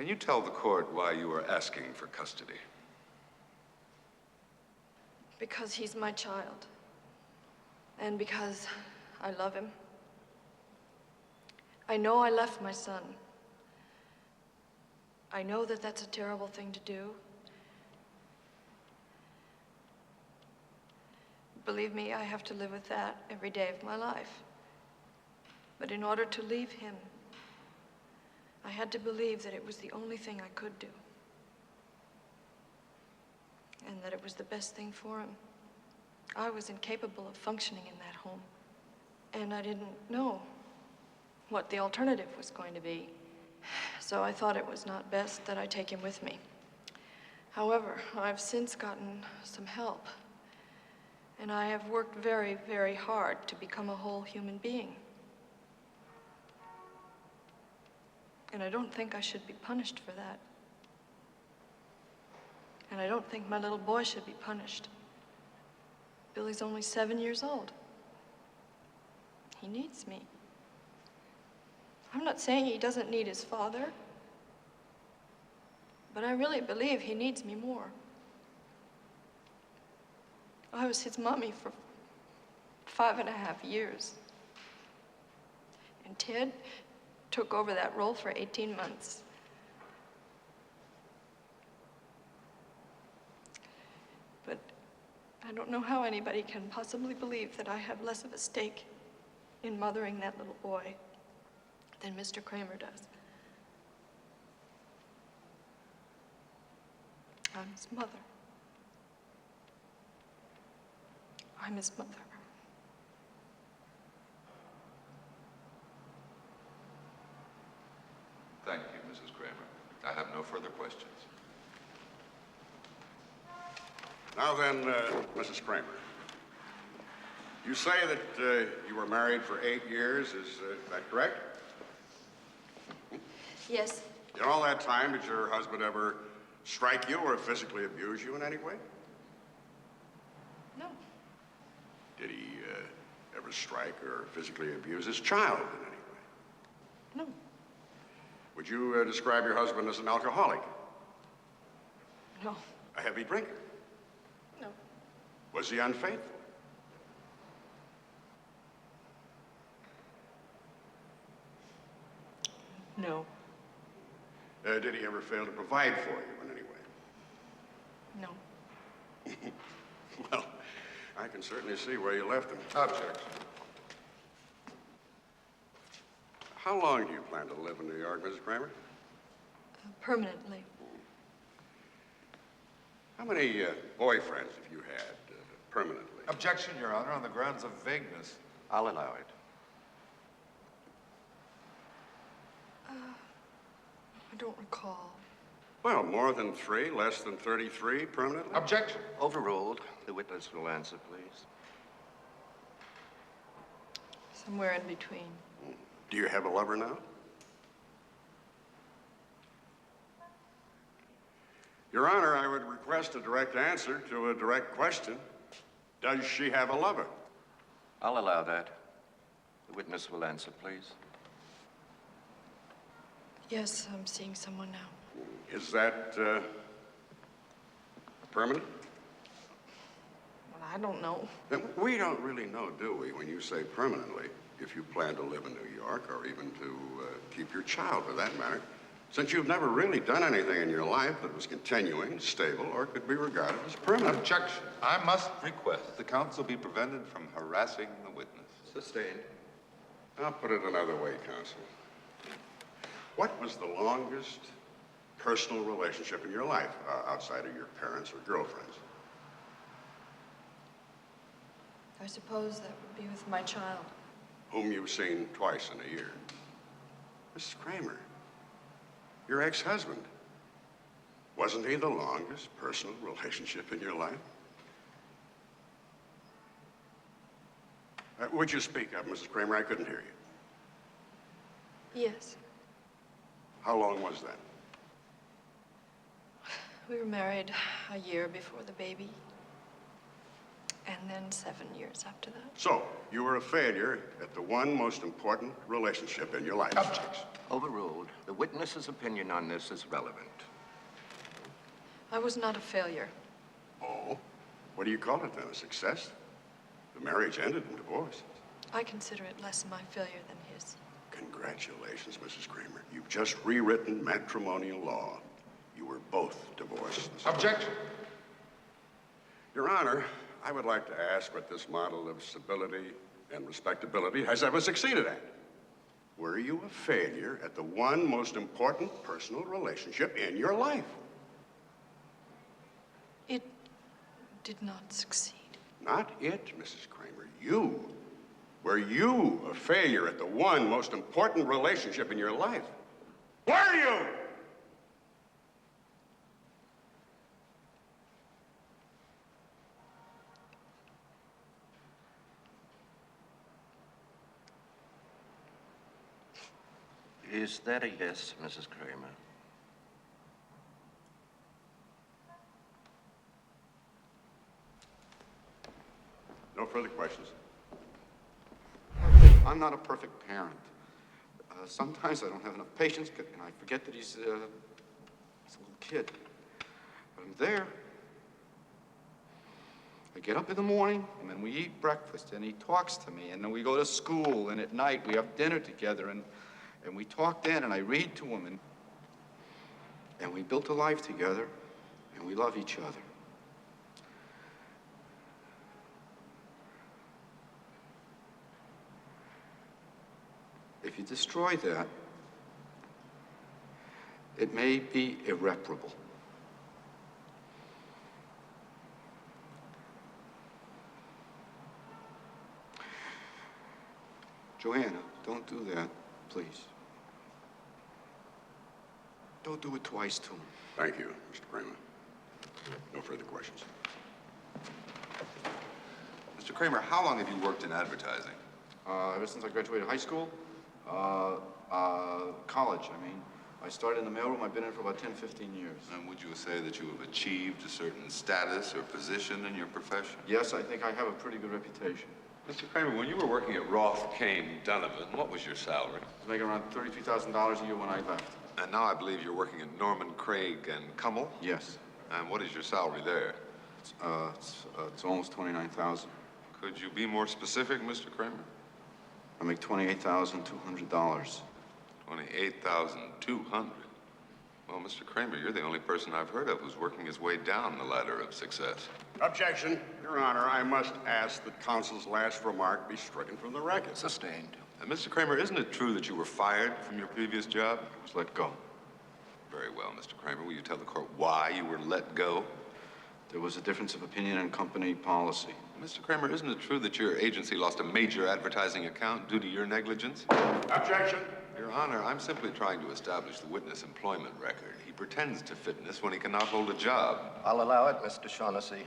Can you tell the court why you are asking for custody? Because he's my child. And because I love him. I know I left my son. I know that that's a terrible thing to do. Believe me, I have to live with that every day of my life. But in order to leave him, I had to believe that it was the only thing I could do. And that it was the best thing for him. I was incapable of functioning in that home. And I didn't know what the alternative was going to be. So I thought it was not best that I take him with me. However, I've since gotten some help. And I have worked very, very hard to become a whole human being. And I don't think I should be punished for that. And I don't think my little boy should be punished. Billy's only 7 years old. He needs me. I'm not saying he doesn't need his father, but I really believe he needs me more. I was his mommy for 5.5 years. And Ted took over that role for 18 months. But I don't know how anybody can possibly believe that I have less of a stake in mothering that little boy than Mr. Kramer does. I'm his mother. I'm his mother. Thank you, Mrs. Kramer. I have no further questions. Now then, Mrs. Kramer, you say that you were married for 8 years, is that correct? Yes. In all that time, did your husband ever strike you or physically abuse you in any way? No. Did he ever strike or physically abuse his child in any way? No. Would you describe your husband as an alcoholic? No. A heavy drinker? No. Was he unfaithful? No. Did he ever fail to provide for you in any way? No. Well, I can certainly see where you left him. Objection. How long do you plan to live in New York, Mrs. Kramer? Permanently. How many boyfriends have you had permanently? Objection, Your Honor, on the grounds of vagueness. I'll allow it. I don't recall. Well, more than 3, less than 33 permanently? Objection. Overruled. The witness will answer, please. Somewhere in between. Do you have a lover now? Your Honor, I would request a direct answer to a direct question. Does she have a lover? I'll allow that. The witness will answer, please. Yes, I'm seeing someone now. Is that permanent? Well, I don't know. We don't really know, do we, when you say permanently, if you plan to live in New York or even to keep your child for that matter, since you've never really done anything in your life that was continuing, stable, or could be regarded as permanent. Objection. I must request the counsel be prevented from harassing the witness. Sustained. I'll put it another way, counsel. What was the longest personal relationship in your life outside of your parents or girlfriends? I suppose that would be with my child. Whom you've seen twice in a year. Mrs. Kramer, your ex-husband. Wasn't he the longest personal relationship in your life? Would you speak up, Mrs. Kramer? I couldn't hear you. Yes. How long was that? We were married a year before the baby. And then 7 years after that. So, you were a failure at the one most important relationship in your life. Objection. Overruled. The witness's opinion on this is relevant. I was not a failure. Oh? What do you call it then? A success? The marriage ended in divorce. I consider it less my failure than his. Congratulations, Mrs. Kramer. You've just rewritten matrimonial law. You were both divorced. Objection. Your Honor, I would like to ask what this model of stability and respectability has ever succeeded at. Were you a failure at the one most important personal relationship in your life? It did not succeed. Not it, Mrs. Kramer. You. Were you a failure at the one most important relationship in your life? Were you? Is that a yes, Mrs. Kramer? No further questions. I'm not a perfect parent. Sometimes I don't have enough patience, and I forget that he's a little kid. But I'm there. I get up in the morning, and then we eat breakfast, and he talks to me, and then we go to school, and at night we have dinner together, and we talk then, and I read to him, and we built a life together, and we love each other. If you destroy that, it may be irreparable. Joanna, don't do that, please. Don't do it twice to him. Thank you, Mr. Kramer. No further questions. Mr. Kramer, how long have you worked in advertising? Ever since I graduated high school, college, I mean. I started in the mailroom. I've been in for about 10, 15 years. And would you say that you have achieved a certain status or position in your profession? Yes, I think I have a pretty good reputation. Mr. Kramer, when you were working at Roth, Kane, Donovan, what was your salary? I was making around $33,000 a year when I left. And now I believe you're working at Norman, Craig, and Cummel? Yes. And what is your salary there? It's almost $29,000. Could you be more specific, Mr. Kramer? I make $28,200. $28,200. Well, Mr. Kramer, you're the only person I've heard of who's working his way down the ladder of success. Objection. Your Honor, I must ask that counsel's last remark be stricken from the record. Sustained. And Mr. Kramer, isn't it true that you were fired from your previous job? I was let go. Very well, Mr. Kramer. Will you tell the court why you were let go? There was a difference of opinion in company policy. Mr. Kramer, isn't it true that your agency lost a major advertising account due to your negligence? Objection. Your Honor, I'm simply trying to establish the witness employment record. He pretends to fitness when he cannot hold a job. I'll allow it, Mr. Shaughnessy.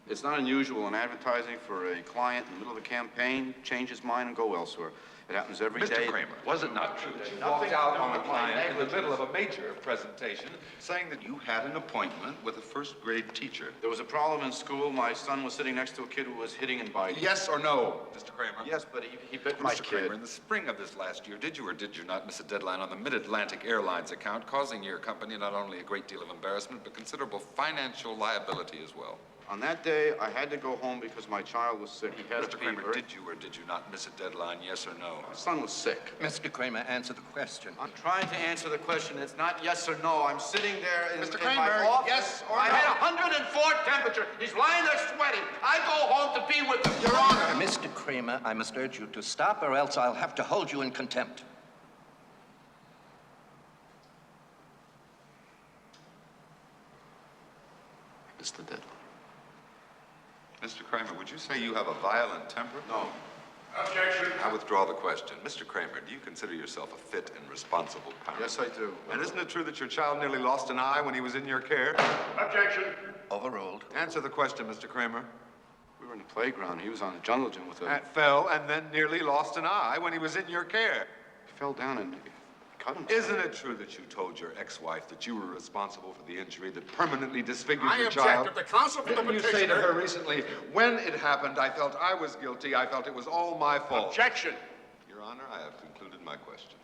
It's not unusual in advertising for a client in the middle of a campaign, change his mind and go elsewhere. It happens every day. Mr. Kramer, was it not true that you walked out on a client in the middle of a major presentation saying that you had an appointment with a first-grade teacher? There was a problem in school. My son was sitting next to a kid who was hitting and biting. Yes or no, Mr. Kramer? Yes, but he bit my Mr. Kramer, kid. in the spring of this last year, did you or did you not miss a deadline on the Mid-Atlantic Airlines account, causing your company not only a great deal of embarrassment, but considerable financial liability as well? On that day, I had to go home because my child was sick. He had Mr. a fever. Kramer, did you or did you not miss a deadline, yes or no? My son was sick. Mr. Kramer, answer the question. I'm trying to answer the question. It's not yes or no. I'm sitting there in Mr. my Kramer, office. yes or I no? had 104 temperature. He's lying there sweating. I go home to be with him. Your Honor! Mr. Kramer, I must urge you to stop, or else I'll have to hold you in contempt. It's the deadline. Mr. Kramer, would you say you have a violent temper? No. Objection. I withdraw the question. Mr. Kramer, do you consider yourself a fit and responsible parent? Yes, I do. And isn't it true that your child nearly lost an eye when he was in your care? Objection. Overruled. Answer the question, Mr. Kramer. We were in the playground. He was on a jungle gym with a... Fell and then nearly lost an eye when he was in your care. He fell down and he cut him. Isn't it true that you told your ex-wife that you were responsible for the injury that permanently disfigured I your object. child? If the counsel for the Didn't you say to petitioner- her recently, when it happened, I felt I was guilty, I felt it was all my fault? Objection. Your Honor, I have concluded my questions.